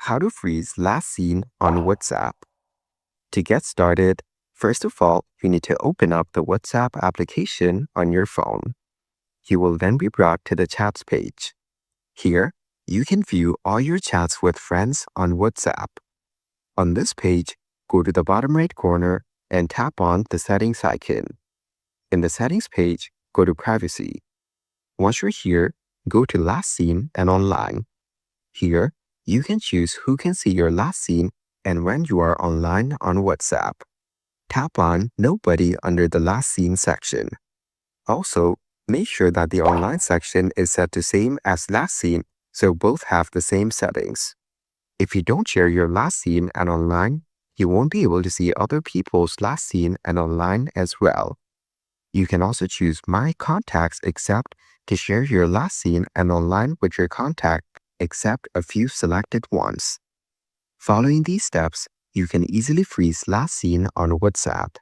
How to freeze last seen on WhatsApp. To get started, first of all, you need to open up the WhatsApp application on your phone. You will then be brought to the chats page. Here, you can view all your chats with friends on WhatsApp. On this page, go to the bottom right corner and tap on the settings icon. In the settings page, go to privacy. Once you're here, go to last seen and online. Here, you can choose who can see your last seen and when you are online on WhatsApp. Tap on Nobody under the last seen section. Also, make sure that the online section is set to same as last seen so both have the same settings. If you don't share your last seen and online, you won't be able to see other people's last seen and online as well. You can also choose My Contacts Except to share your last seen and online with your contact except a few selected ones. Following these steps, you can easily freeze last seen on WhatsApp.